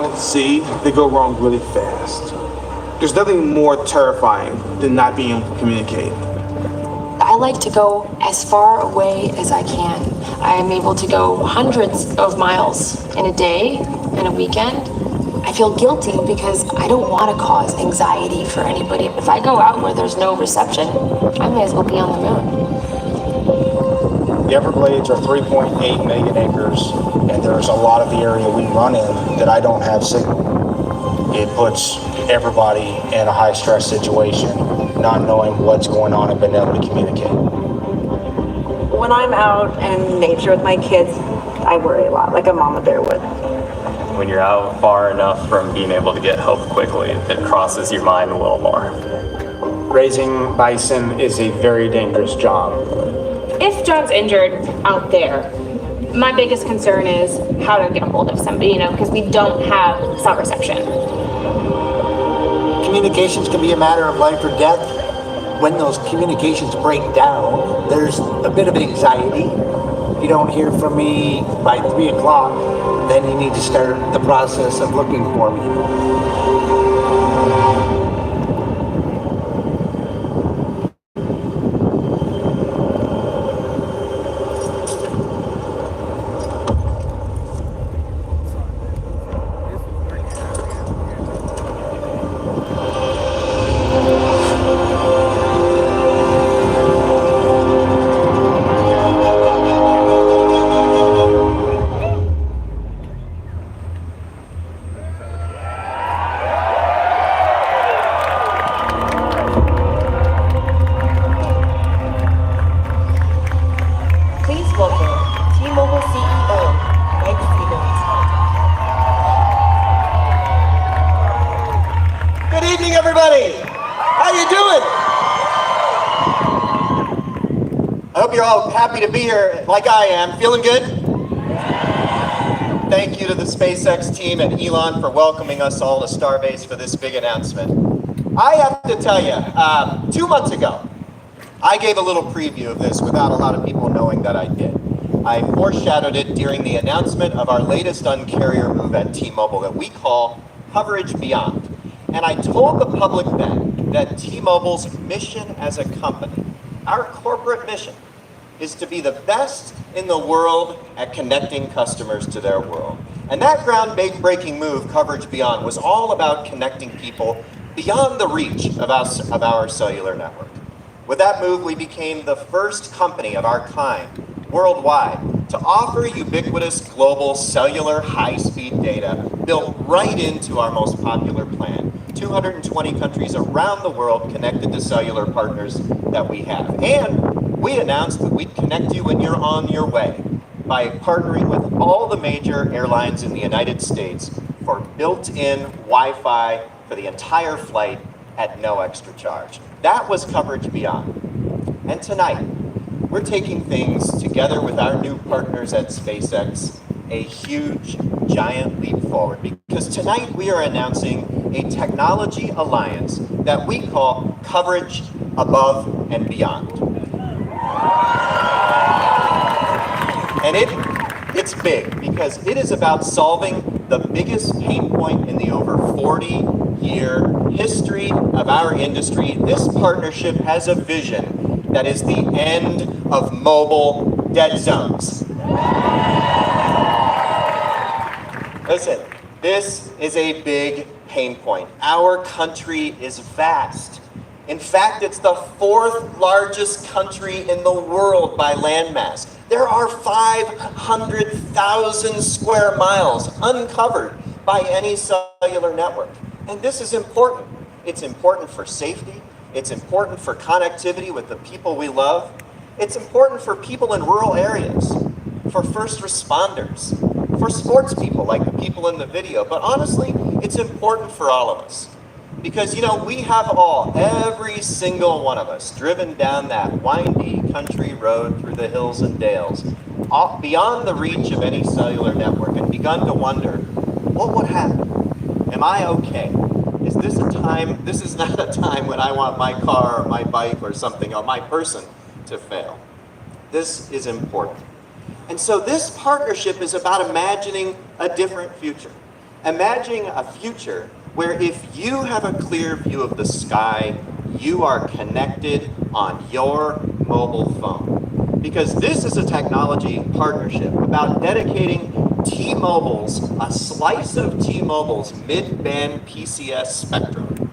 at sea, they go wrong really fast. There's nothing more terrifying than not being able to communicate. I like to go as far away as I can. I am able to go hundreds of miles in a day, in a weekend. I feel guilty because I don't want to cause anxiety for anybody. If I go out where there's no reception, I may as well be on the moon. The Everglades are 3.8 million acres, and there's a lot of the area we run in that I don't have signal. It puts everybody in a high-stress situation, not knowing what's going on and being able to communicate. When I'm out in nature with my kids, I worry a lot, like a mama bear would. When you're out far enough from being able to get help quickly, it crosses your mind a little more. Raising bison is a very dangerous job. If John's injured out there, my biggest concern is how to get a hold of somebody, because we don't have cell reception. Communications can be a matter of life or death. When those communications break down, there's a bit of anxiety. If you don't hear from me by 3 o'clock, then you need to start the process of looking for me. Happy to be here, like I am. Feeling good? Thank you to the SpaceX team and Elon for welcoming us all to Starbase for this big announcement. I have to tell you, 2 months ago, I gave a little preview of this without a lot of people knowing that I did. I foreshadowed it during the announcement of our latest Un-carrier move at T-Mobile that we call Coverage Beyond. And I told the public then that T-Mobile's mission as a company, our corporate mission, is to be the best in the world at connecting customers to their world. And that groundbreaking move, Coverage Beyond, was all about connecting people beyond the reach of our cellular network. With that move, we became the first company of our kind worldwide to offer ubiquitous global cellular high-speed data built right into our most popular plan. 220 countries around the world connected to cellular partners that we have. And we announced that we'd connect you when you're on your way by partnering with all the major airlines in the United States for built-in Wi-Fi for the entire flight at no extra charge. That was Coverage Beyond. And tonight, we're taking things together with our new partners at SpaceX, a huge, giant leap forward. Because tonight we are announcing a technology alliance that we call Coverage Above and Beyond. And it's big because it is about solving the biggest pain point in the over 40-year history of our industry. This partnership has a vision that is the end of mobile dead zones. Listen, this is a big pain point. Our country is vast. In fact, it's the 4th largest country in the world by landmass. There are 500,000 square miles uncovered by any cellular network. And this is important. It's important for safety. It's important for connectivity with the people we love. It's important for people in rural areas, for first responders, for sports people like the people in the video. But honestly, it's important for all of us. Because, we have every single one of us, driven down that windy country road through the hills and dales, beyond the reach of any cellular network, and begun to wonder, what would happen? Am I okay? Is this a time? This is not a time when I want my car or my bike or something, or my person to fail. This is important. And so this partnership is about imagining a different future. Imagine a future where if you have a clear view of the sky, you are connected on your mobile phone. Because this is a technology partnership about dedicating a slice of T-Mobile's mid-band PCS spectrum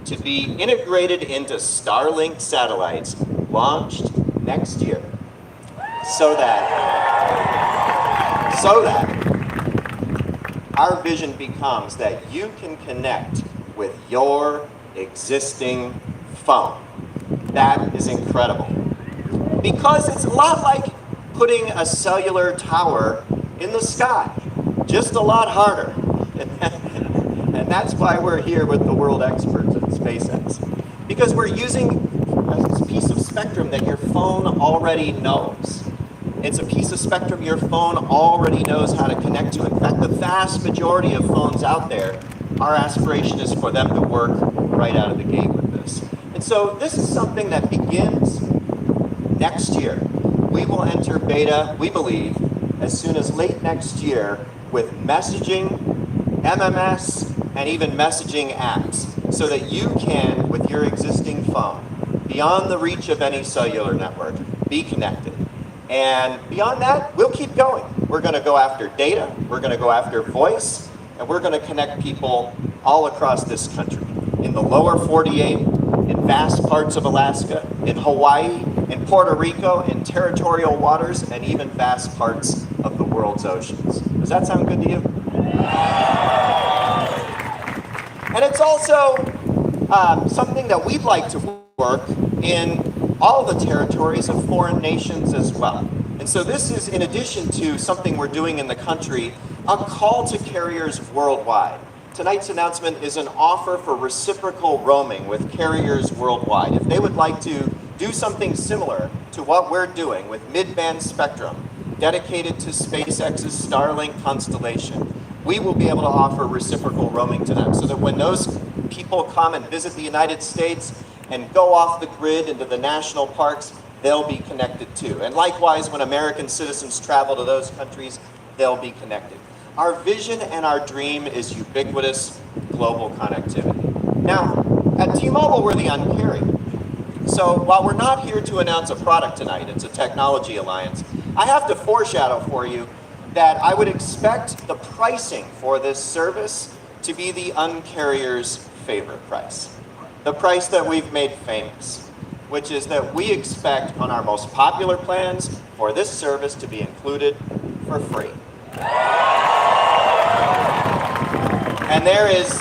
to be integrated into Starlink satellites launched next year so that our vision becomes that you can connect with your existing phone. That is incredible. Because it's a lot like putting a cellular tower in the sky, just a lot harder. And that's why we're here with the world experts at SpaceX. Because we're using a piece of spectrum that your phone already knows. It's a piece of spectrum your phone already knows how to connect to. In fact, the vast majority of phones out there, our aspiration is for them to work right out of the gate with this. And so this is something that begins next year. We will enter beta, we believe, as soon as late next year with messaging, MMS, and even messaging apps so that you can, with your existing phone, beyond the reach of any cellular network, be connected. And beyond that, we'll keep going. We're going to go after data, we're going to go after voice, and we're going to connect people all across this country. In the lower 48, in vast parts of Alaska, in Hawaii, in Puerto Rico, in territorial waters, and even vast parts of the world's oceans. Does that sound good to you? And it's also something that we'd like to work in all the territories of foreign nations as well. And so this is, in addition to something we're doing in the country, a call to carriers worldwide. Tonight's announcement is an offer for reciprocal roaming with carriers worldwide. If they would like to do something similar to what we're doing with mid-band spectrum dedicated to SpaceX's Starlink constellation, we will be able to offer reciprocal roaming to them so that when those people come and visit the United States and go off the grid into the national parks, they'll be connected too. And likewise, when American citizens travel to those countries, they'll be connected. Our vision and our dream is ubiquitous global connectivity. Now, at T-Mobile, we're the Un-carrier. So while we're not here to announce a product tonight, it's a technology alliance, I have to foreshadow for you that I would expect the pricing for this service to be the Un-carrier's favorite price. The price that we've made famous, which is that we expect on our most popular plans for this service to be included for free. And there is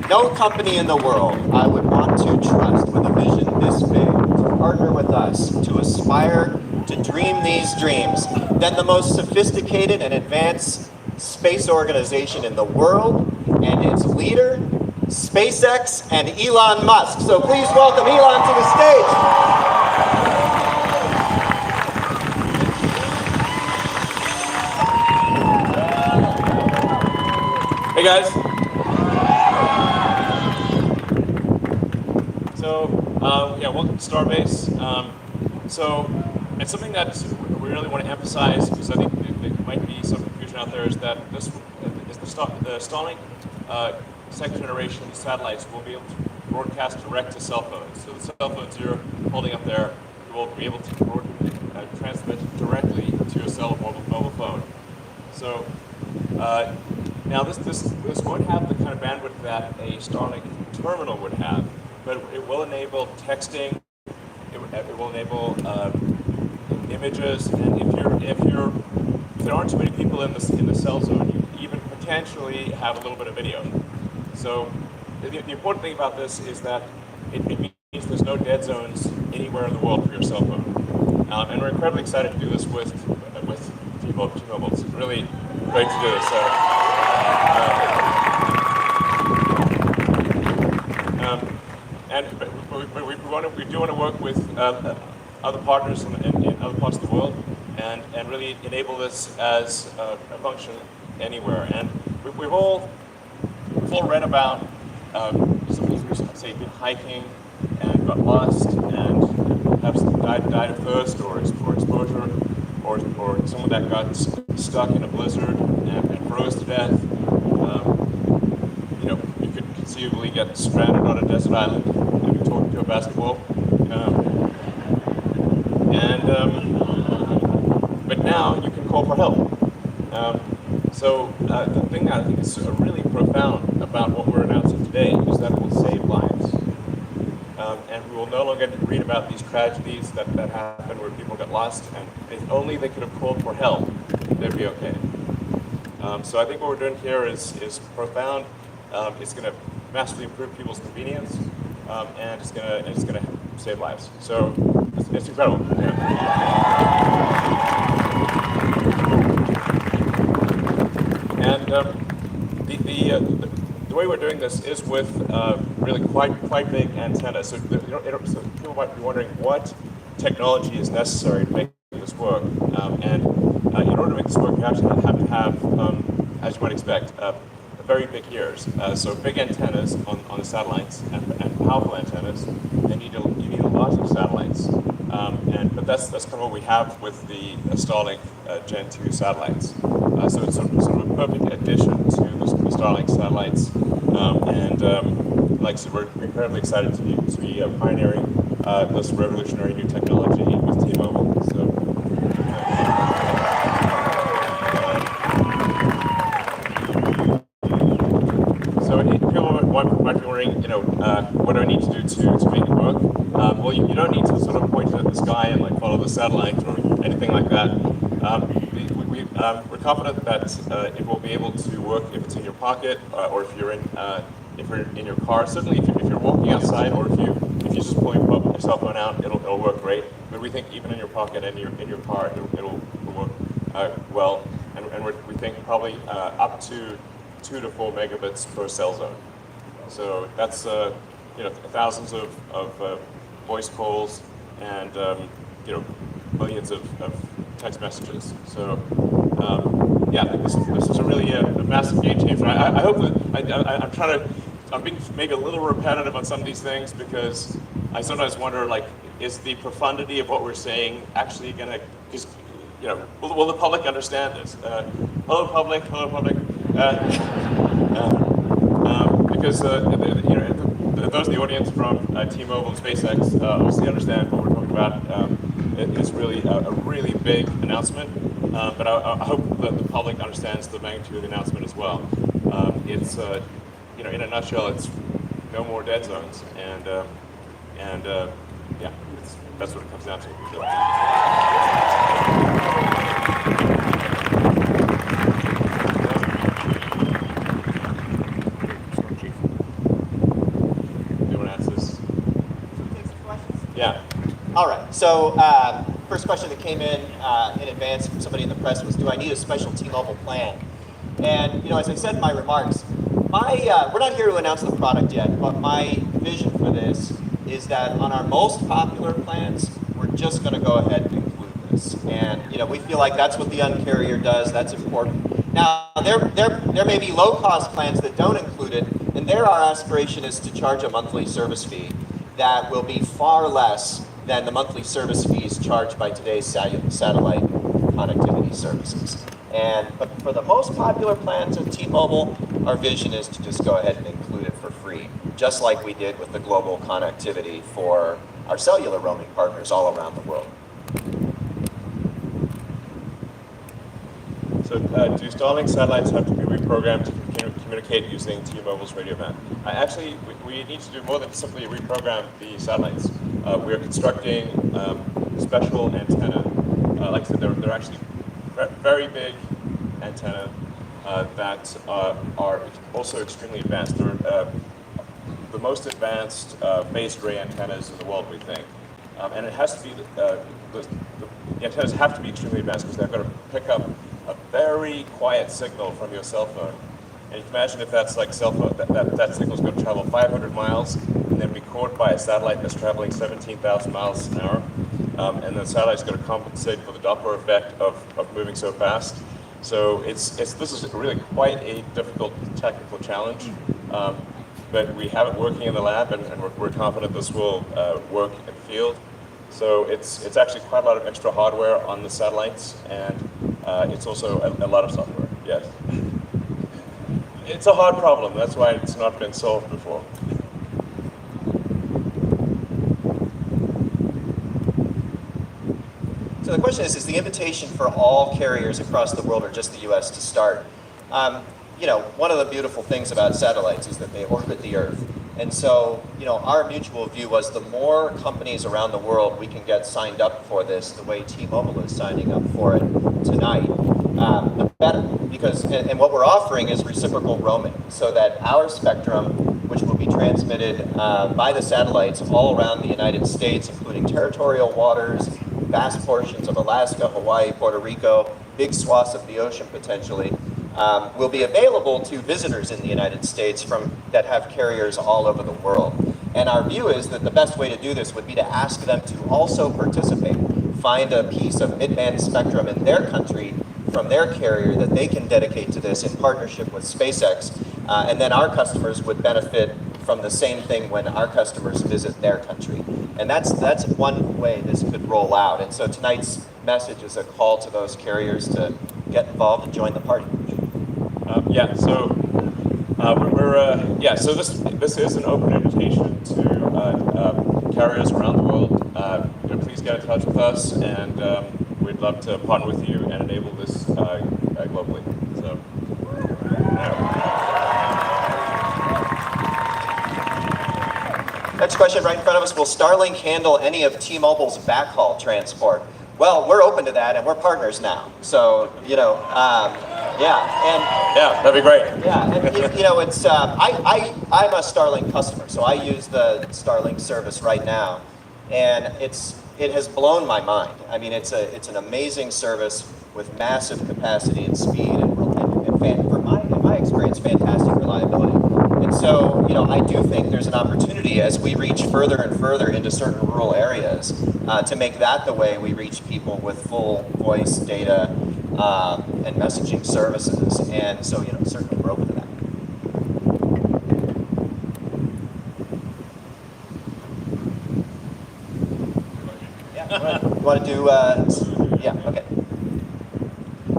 no company in the world I would want to trust with a vision this big to partner with us to aspire to dream these dreams than the most sophisticated and advanced space organization in the world and its leader, SpaceX and Elon Musk. So please welcome Elon to the stage. Hey guys. So, welcome to Starbase. So, it's something that we really want to emphasize because I think there might be some confusion out there is that the Starlink second generation satellites will be able to broadcast direct to cell phones. So the cell phones you're holding up there will be able to transmit directly to your mobile phone. So, now this won't have the kind of bandwidth that a Starlink terminal would have, but it will enable texting. It will enable images, and if there aren't too many people in the cell zone, you even potentially have a little bit of video. So the important thing about this is that it means there's no dead zones anywhere in the world for your cell phone, and we're incredibly excited to do this with T-Mobile. It's really great to do this. We do want to work with other partners in other parts of the world and really enable this as a function anywhere. And we've all read about some people, say, been hiking and got lost and perhaps died of thirst or exposure, or someone that got stuck in a blizzard and froze to death. arguably get stranded on a desert island and be talking to a basketball. But now you can call for help. The thing that I think is really profound about what we're announcing today is that it will save lives. And we will no longer read about these tragedies that happened where people got lost, and if only they could have called for help, they'd be okay. So I think what we're doing here is profound. It's going to massively improve people's convenience, and it's going to save lives. So it's incredible. And the way we're doing this is with really quite big antennas. So people might be wondering what technology is necessary to make this work. And in order to make this work, you actually have to have, as you might expect, very big ears. So big antennas on the satellites and powerful antennas. And you need a lot of satellites. But that's kind of what we have with the Starlink Gen 2 satellites. So it's sort of a perfect addition to the Starlink satellites. Like I said, we're incredibly excited to be pioneering this revolutionary new technology with T-Mobile. So people might be wondering, what do I need to do to make it work? Well, you don't need to sort of point at the sky and like follow the satellite or anything like that. We're confident that it will be able to work if it's in your pocket or if you're in your car. Certainly, if you're walking outside or if you just pull your cell phone out, it'll work great. But we think even in your pocket and in your car, it'll work well. And we think probably up to 2 to 4 megabits per cell zone. So that's thousands of voice calls and millions of text messages. So I think this is a really a massive game changer. I hope that I'm being maybe a little repetitive on some of these things because I sometimes wonder, like, is the profundity of what we're saying actually going to just, will the public understand this? Hello public. Because those in the audience from T-Mobile and SpaceX obviously understand what we're talking about. It's really a really big announcement, but I hope that the public understands the magnitude of the announcement as well. It's in a nutshell, it's no more dead zones, and that's what it comes down to. Yeah. All right. So first question that came in advance from somebody in the press was, do I need a special T-Mobile plan? And as I said in my remarks, we're not here to announce the product yet, but my vision for this is that on our most popular plans, we're just going to go ahead and include this. And we feel like that's what the Un-carrier does. That's important. Now there may be low-cost plans that don't include it, and there our aspiration is to charge a monthly service fee that will be far less than the monthly service fees charged by today's satellite connectivity services. But for the most popular plans of T-Mobile, our vision is to just go ahead and include it for free, just like we did with the global connectivity for our cellular roaming partners all around the world. So do Starlink satellites have to be reprogrammed to communicate using T-Mobile's radio band? We need to do more than simply reprogram the satellites. We're constructing special antenna. Like I said, they're actually very big antenna that are also extremely advanced. They're the most advanced phased array antennas in the world, we think. And it has to be, the antennas have to be extremely advanced because they're going to pick up a very quiet signal from your cell phone. And you can imagine if that's like cell phone, that signal is going to travel 500 miles and then be caught by a satellite that's traveling 17,000 miles an hour. And the satellite's going to compensate for the Doppler effect of moving so fast. So this is really quite a difficult technical challenge. But we have it working in the lab, and we're confident this will work in the field. So it's actually quite a lot of extra hardware on the satellites, and it's also a lot of software. Yes. it's a hard problem. That's why it's not been solved before. So the question is the invitation for all carriers across the world or just the US to start? You know, one of the beautiful things about satellites is that they orbit the Earth. And so, you know, our mutual view was the more companies around the world we can get signed up for this, the way T-Mobile is signing up for it tonight, the better. Because, and what we're offering is reciprocal roaming, so that our spectrum, which will be transmitted by the satellites all around the United States, including territorial waters, vast portions of Alaska, Hawaii, Puerto Rico, big swaths of the ocean potentially, will be available to visitors in the United States that have carriers all over the world. And our view is that the best way to do this would be to ask them to also participate, find a piece of mid-band spectrum in their country from their carrier that they can dedicate to this in partnership with SpaceX, and then our customers would benefit from the same thing when our customers visit their country. And that's one way this could roll out. And so tonight's message is a call to those carriers to get involved and join the party. So this is an open invitation to carriers around the world. Please get in touch with us, and we'd love to partner with you and enable this globally. So. Next question right in front of us, will Starlink handle any of T-Mobile's backhaul transport? Well, we're open to that, and we're partners now. So, you know, yeah, that'd be great. Yeah, and you know, it's I'm a Starlink customer, so I use the Starlink service right now, and it has blown my mind. I mean, it's an amazing service with massive capacity and speed, and in my experience, fantastic reliability. And so, you know, I do think there's an opportunity as we reach further and further into certain rural areas to make that the way we reach people with full voice, data, and messaging services. And so, you know, certainly we're open to that. Yeah, you want to do, yeah, okay.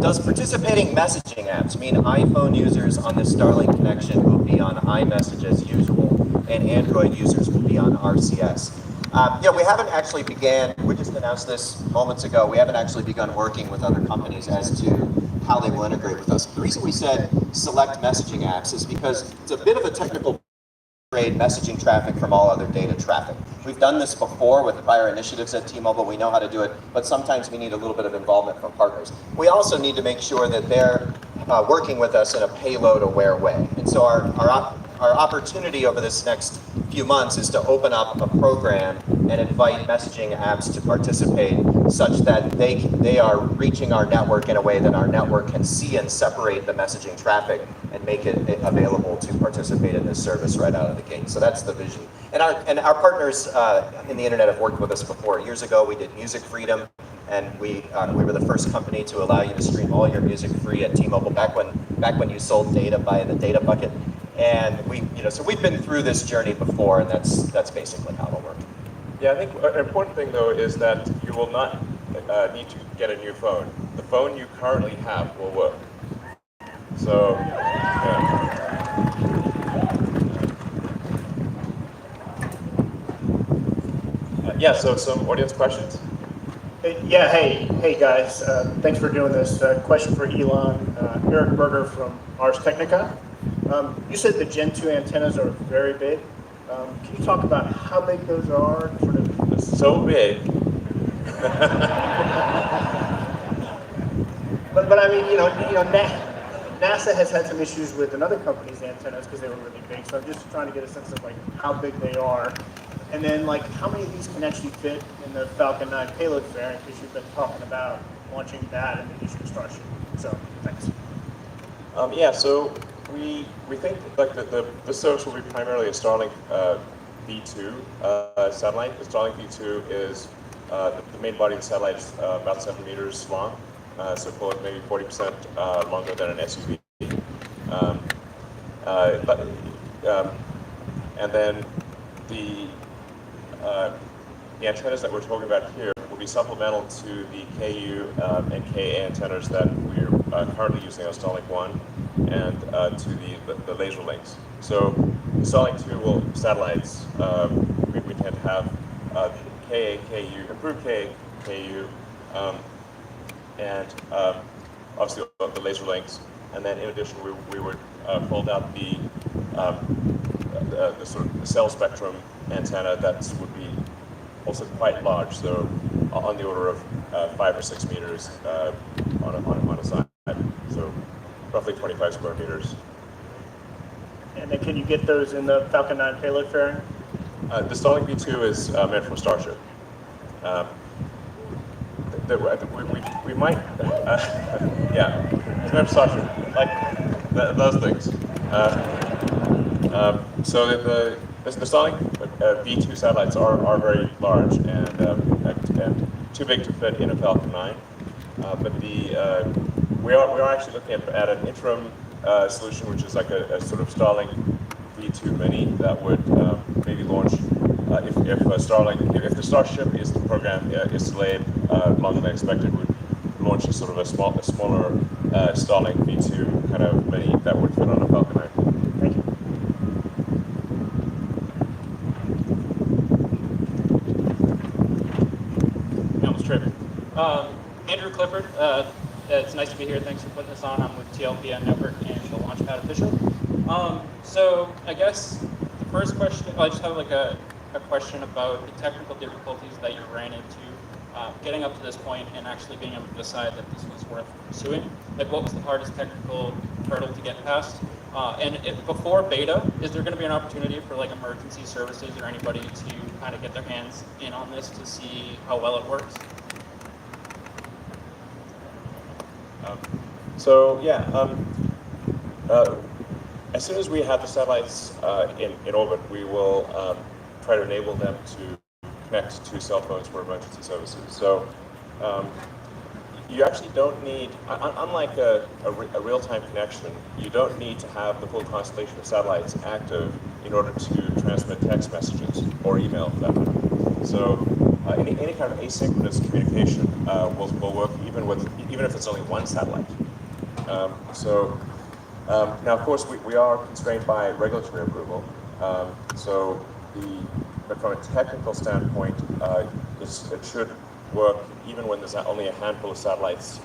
Does participating messaging apps mean iPhone users on this Starlink connection will be on iMessage as usual, and Android users will be on RCS? You know, we haven't actually we just announced this moments ago, we haven't actually begun working with other companies as to how they will integrate with us. The reason we said select messaging apps is because it's a bit of a technical separate messaging traffic from all other data traffic. We've done this before with prior initiatives at T-Mobile. We know how to do it, but sometimes we need a little bit of involvement from partners. We also need to make sure that they're working with us in a payload-aware way. And so our opportunity over this next few months is to open up a program and invite messaging apps to participate such that they are reaching our network in a way that our network can see and separate the messaging traffic and make it available to participate in this service right out of the gate. So that's the vision. And our partners in the internet have worked with us before. Years ago, we did Music Freedom, and we were the first company to allow you to stream all your music free at T-Mobile back when you sold data by the data bucket. And so we've been through this journey before, and that's basically how it'll work. Yeah, I think an important thing though is that you will not need to get a new phone. The phone you currently have will work. So, so some audience questions. Yeah, hey guys, thanks for doing this. Question for Elon. Eric Berger from Ars Technica. You said the Gen 2 antennas are very big. Can you talk about how big those are? So big. but I mean, NASA has had some issues with another company's antennas because they were really big. So I'm just trying to get a sense of like how big they are, and then like how many of these can actually fit in the Falcon 9 payload variant, because you've been talking about launching that in the Eastern Starship. So thanks. So we think like the service will be primarily a Starlink V2 satellite. The Starlink V2 is the main body of the satellite is about 7 meters long, so call it maybe 40% longer than an SUV. And then the antennas that we're talking about here will be supplemental to the KU and KA antennas that we're currently using on Starlink 1. and to the laser links. So Starlink 2 will satellites. We tend to have Ka, Ku, improved Ka, Ku, and obviously the laser links. And then in addition, we would fold out the sort of cell spectrum antenna that would be also quite large, so on the order of 5 or 6 meters on a side, so roughly 25 square meters. And then can you get those in the Falcon 9 payload fairing? The Starlink V2 is meant for Starship. We might, yeah, it's meant for Starship, like those things. So the Starlink V2 satellites are very large and too big to fit in a Falcon 9. But we are actually looking at an interim solution, which is like a sort of Starlink V2 Mini that would maybe launch if the Starship is the program is delayed longer than expected, would launch a sort of a smaller Starlink V2 kind of Mini that would fit on a Falcon 9. Thank you. Almost tripping. Andrew Clifford, it's nice to be here. Thanks for putting this on. I'm with TLPN Network and the Launchpad Official. So I guess the first question, I just have like a question about the technical difficulties that you ran into getting up to this point and actually being able to decide that this was worth pursuing. Like, what was the hardest technical hurdle to get past? And before beta, is there going to be an opportunity for like emergency services or anybody to kind of get their hands in on this to see how well it works? As soon as we have the satellites in orbit, we will try to enable them to connect to cell phones for emergency services. So you actually don't need, unlike a real-time connection, you don't need to have the full constellation of satellites active in order to transmit text messages or email for that matter. So any kind of asynchronous communication will work even if it's only one satellite. Now, of course, we are constrained by regulatory approval. But from a technical standpoint, it should work even when there's only a handful of satellites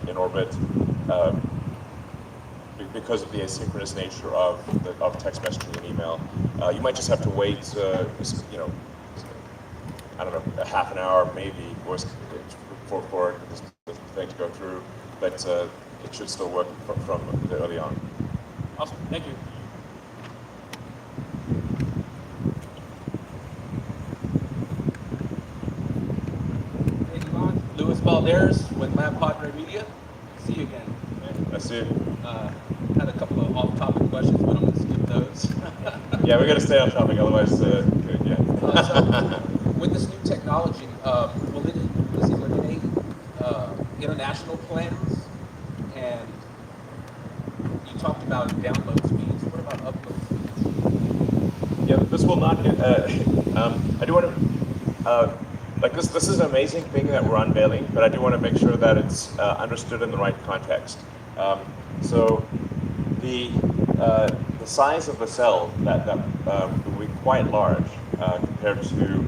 in orbit, because of the asynchronous nature of text messaging and email. You might just have to wait, I don't know, a half an hour maybe for this thing to go through, but it should still work from early on. Awesome, thank you. Hey, Elon. Louis Balderas with Lab Padre Media. See you again. I see you. Had a couple of off-topic questions, but I'm going to skip those. Yeah, we got to stay on topic, otherwise, yeah. So, with this new technology, does it eliminate international plans? And you talked about download speeds. What about upload speeds? Yeah, this will not get, I do want to, this is an amazing thing that we're unveiling, but I do want to make sure that it's understood in the right context. So the size of the cell that will be quite large compared to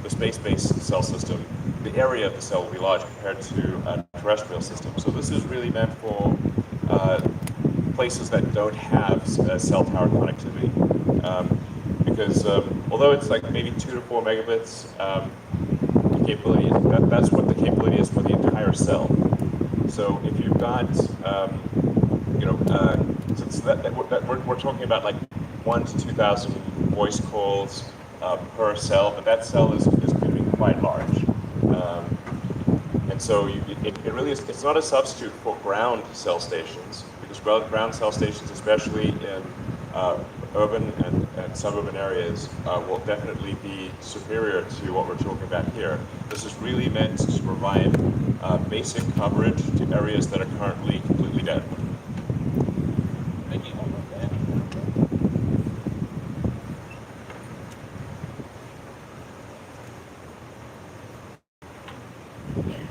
the space-based cell system. The area of the cell will be large compared to a terrestrial system. So this is really meant for places that don't have cell tower connectivity. Because although it's like maybe 2 to 4 megabits, the capability, that's what the capability is for the entire cell. So if you've got, since we're talking about like 1 to 2,000 voice calls per cell, but that cell is going to be quite large. And so it really is, it's not a substitute for ground cell stations, because ground cell stations, especially in urban and suburban areas, will definitely be superior to what we're talking about here. This is really meant to provide basic coverage to areas that are currently completely dead. Thank you.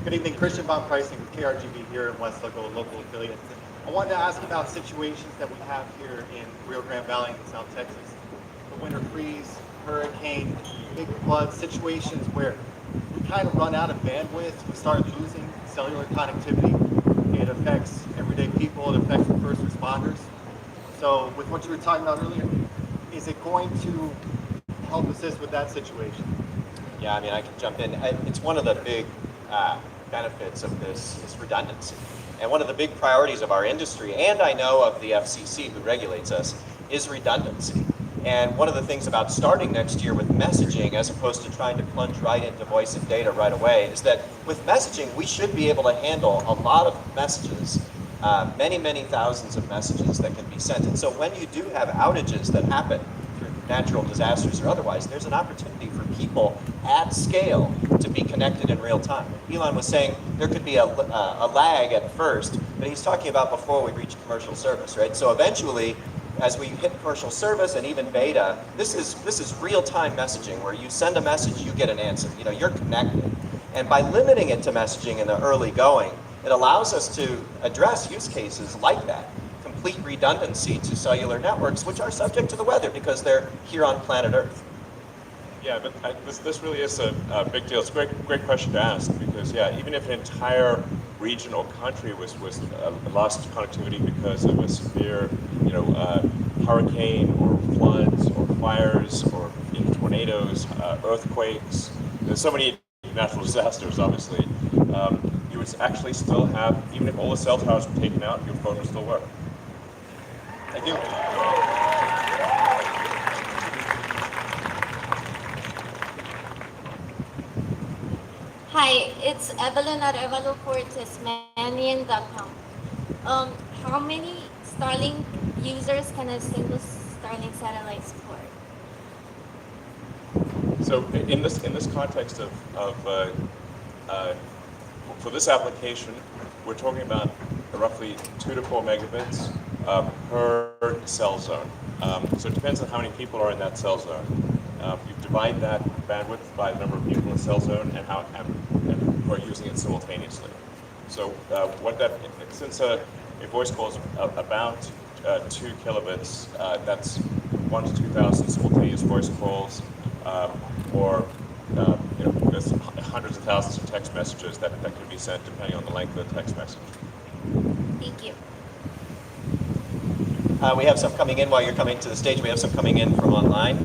Good evening, Christian Von Pricing with KRGB here in West Local affiliate. I wanted to ask about situations that we have here in Rio Grande Valley in South Texas. The winter freeze, hurricane, big flood, situations where we kind of run out of bandwidth, we start losing cellular connectivity. It affects everyday people, it affects the first responders. So with what you were talking about earlier, is it going to help assist with that situation? Yeah, I mean, I can jump in. It's one of the big benefits of this is redundancy. And one of the big priorities of our industry, and I know of the FCC who regulates us, is redundancy. And one of the things about starting next year with messaging, as opposed to trying to plunge right into voice and data right away, is that with messaging, we should be able to handle a lot of messages, many, many thousands of messages that can be sent. And so when you do have outages that happen through natural disasters or otherwise, there's an opportunity for people at scale to be connected in real time. Elon was saying there could be a lag at first, but he's talking about before we reach commercial service, right? So eventually, as we hit commercial service and even beta, this is real-time messaging where you send a message, you get an answer. You know, you're connected. And by limiting it to messaging in the early going, it allows us to address use cases like that. Complete redundancy to cellular networks, which are subject to the weather because they're here on planet Earth. Yeah, but this really is a big deal. It's a great question to ask because, yeah, even if an entire region or country was lost connectivity because of a severe, hurricane or floods or fires or tornadoes, earthquakes, there's so many natural disasters, obviously, you would actually still have, even if all the cell towers were taken out, your phone would still work. Thank you. Hi, it's Evelyn at evalufortismanian.com. How many Starlink users can a single Starlink satellite support? So in this context for this application, we're talking about roughly 2 to 4 megabits per cell zone. So it depends on how many people are in that cell zone. You divide that bandwidth by the number of people in the cell zone and who are using it simultaneously. So since a voice call is about 2 kilobits, that's 1,000 to 2,000 simultaneous voice calls, or there's hundreds of thousands of text messages that can be sent depending on the length of the text message. Thank you. We have some coming in while you're coming to the stage. We have some coming in from online.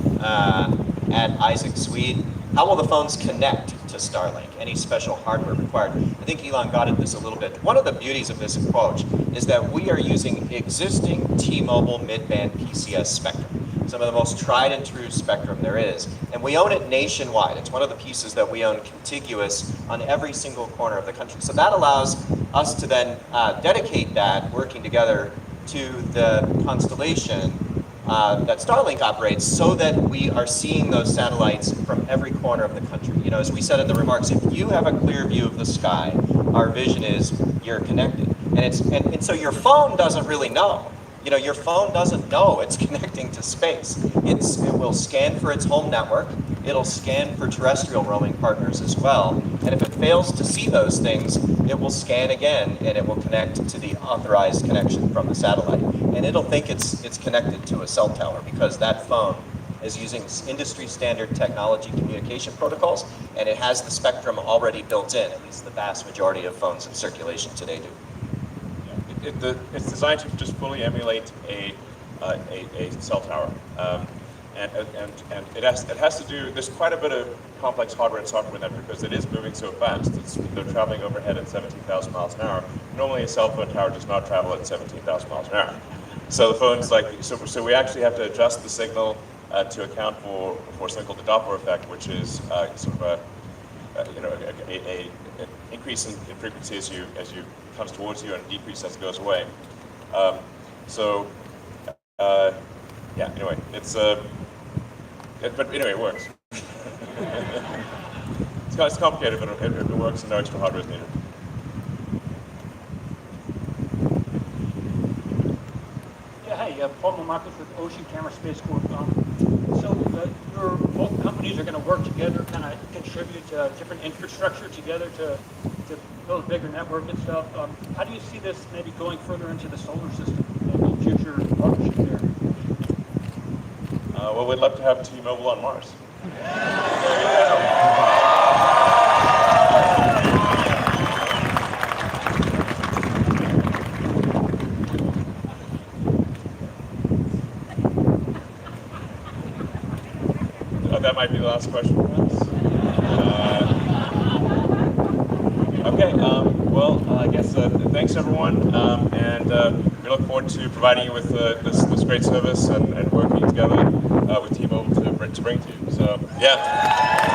At Isaac Swede, how will the phones connect to Starlink? Any special hardware required? I think Elon got at this a little bit. One of the beauties of this approach is that we are using existing T-Mobile mid-band PCS spectrum, some of the most tried and true spectrum there is. And we own it nationwide. It's one of the pieces that we own contiguous on every single corner of the country. So that allows us to then dedicate that, working together, to the constellation that Starlink operates, so that we are seeing those satellites from every corner of the country. You know, as we said in the remarks, if you have a clear view of the sky, our vision is you're connected. And so your phone doesn't really know. You know, your phone doesn't know it's connecting to space. It will scan for its home network. It'll scan for terrestrial roaming partners as well. And if it fails to see those things, it will scan again and it will connect to the authorized connection from the satellite. And it'll think it's connected to a cell tower because that phone is using industry standard technology communication protocols, and it has the spectrum already built in. At least the vast majority of phones in circulation today do. It's designed to just fully emulate a cell tower, and it has to do. There's quite a bit of complex hardware and software in that because it is moving so fast. They're traveling overhead at 17,000 miles an hour. Normally, a cell phone tower does not travel at 17,000 miles an hour. So the phone's so we actually have to adjust the signal to account for something called the Doppler effect, which is sort of an increase in frequency as you comes towards you and a decrease as it goes away. Anyway, but anyway, it works. It's complicated, but it works, and no extra hardware is needed. Yeah, hi, Paul Marcus with Ocean Camera Space Corp. Both companies are going to work together, kind of contribute different infrastructure together to to build a bigger network and stuff. How do you see this maybe going further into the solar system? Maybe future partnership there? Well, we'd love to have T-Mobile on Mars. That might be the last question for us. Okay, well, I guess thanks everyone, and we look forward to providing you with this great service and working together with T-Mobile to bring to you. So, yeah.